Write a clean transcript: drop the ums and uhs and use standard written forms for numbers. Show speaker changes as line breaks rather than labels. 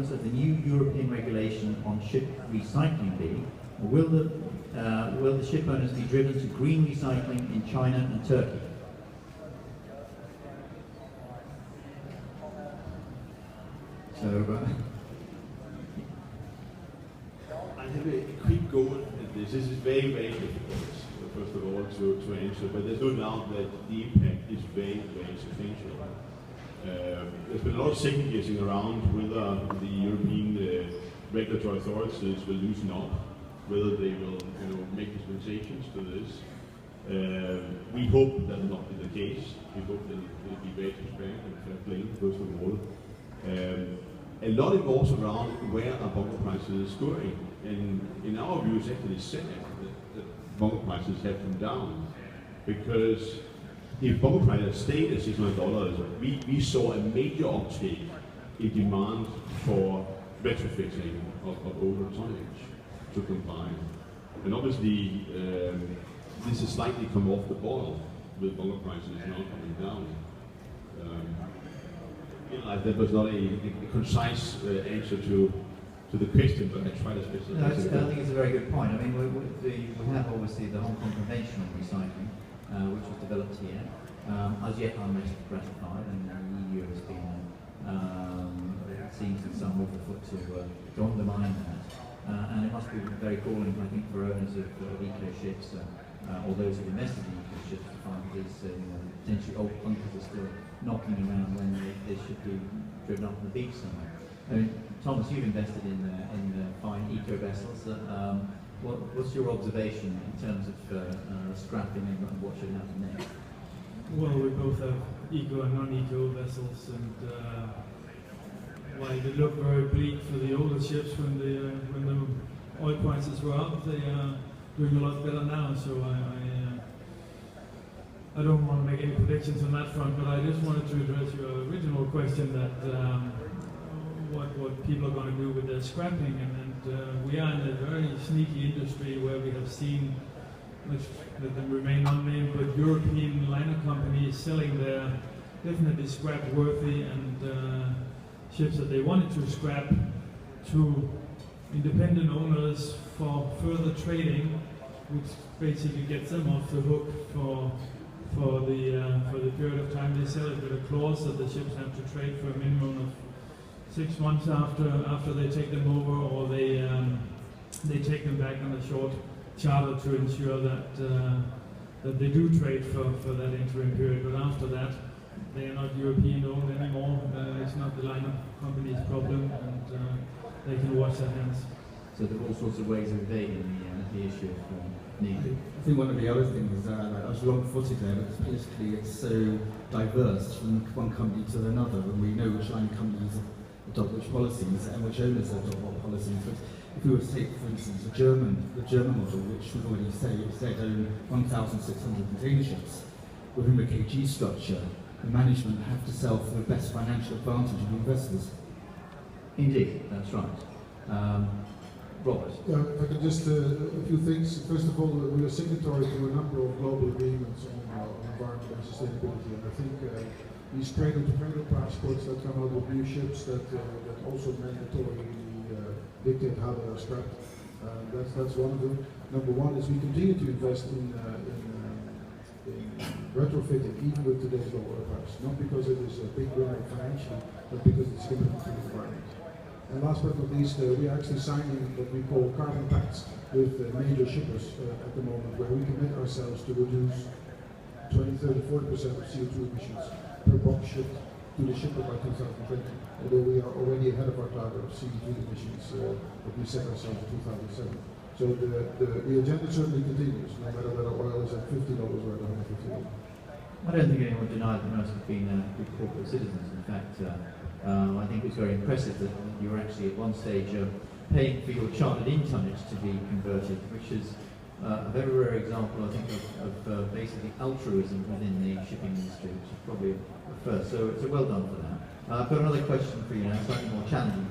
elements of the new European regulation on ship recycling be? Or will the ship owners be driven to green recycling in China and Turkey? So,
I have a quick go at this. This is very, very difficult, first of all, to answer, but there's no doubt that the impact is very, very substantial. There's been a lot of second guessing around whether the European regulatory authorities will loosen up, whether they will make dispensations to this. We hope that will not be the case. We hope that it will be very transparent and fair play, first of all. A lot involves around where are bunker prices going, and in our view it's actually sad that bunker prices have come down, because if bunker prices stayed at $600, we saw a major uptake in demand for retrofitting of older tonnage to comply. And obviously this has slightly come off the boil with bunker prices now coming down. That was not a concise answer to the question, but I tried as best as I could.
I think it's a very good point. I mean, we have obviously the Hong Kong Convention on Recycling, which was developed here, as yet unratified, and the EU has been, it seems in some move the foot to undermine that. And it must be very galling, I think, for owners of eco ships, or those who invested in eco ships, to find these potentially old bunkers are still knocking around when they should be driven up on the beach somewhere. I mean, Thomas, you've invested in fine eco vessels. What's your observation in terms of scrapping and what should happen next?
Well, we both have eco and non-eco vessels, and while they look very bleak for the older ships when the oil prices were up, they are doing a lot better now. So I don't want to make any predictions on that front, but I just wanted to address your original question that what people are going to do with their scrapping, and we are in a very sneaky industry where we have seen, which let them remain unnamed, but European liner companies selling their definitely scrap-worthy and ships that they wanted to scrap to independent owners for further trading, which basically gets them off the hook for the period of time they sell it, with a clause that the ships have to trade for a minimum of 6 months after they take them over, or they take them back on a short charter to ensure that they do trade for that interim period. But after that, they are not European owned anymore. It's not the liner company's problem, and they can wash their hands.
So there are all sorts of ways of evading the issue of need.
I think one of the other things, I was wrong-footed there, but politically it's so diverse from one company to another, and we know which line companies adopt which policies and which owners adopt what policies. But if we were to take, for instance, the German model, which we've already said own 1,600 container ships within the KG structure, the management have to sell for the best financial advantage of investors.
Indeed, that's right. Robert?
Yeah, if I can just, a few things. First of all, we are signatory to a number of global agreements on environment and sustainability, and I think these cradle-to-cradle passports that come out with new ships that also mandatorily dictate how they are scrapped. That's one of them. Number one is we continue to invest in retrofitting, even with today's low oil price. Not because it is a big winner financially, but because it's good for the environment. And last but not least, we are actually signing what we call carbon pacts with major shippers at the moment, where we commit ourselves to reduce 20, 30, 40% of CO2 emissions per box shipped to the shipper by 2020, although we are already ahead of our target of CO2 emissions that we set ourselves in 2007. So the agenda certainly continues, no matter whether oil is at $50 or at $150.
I don't think anyone denied that most have been good corporate citizens. In fact, I think it was very impressive that you were actually at one stage paying for your chartered-in tonnage to be converted, which is a very rare example, I think, of basically altruism within the shipping industry, which is probably a first. So well done for that. I've got another question for you now, slightly more challenging.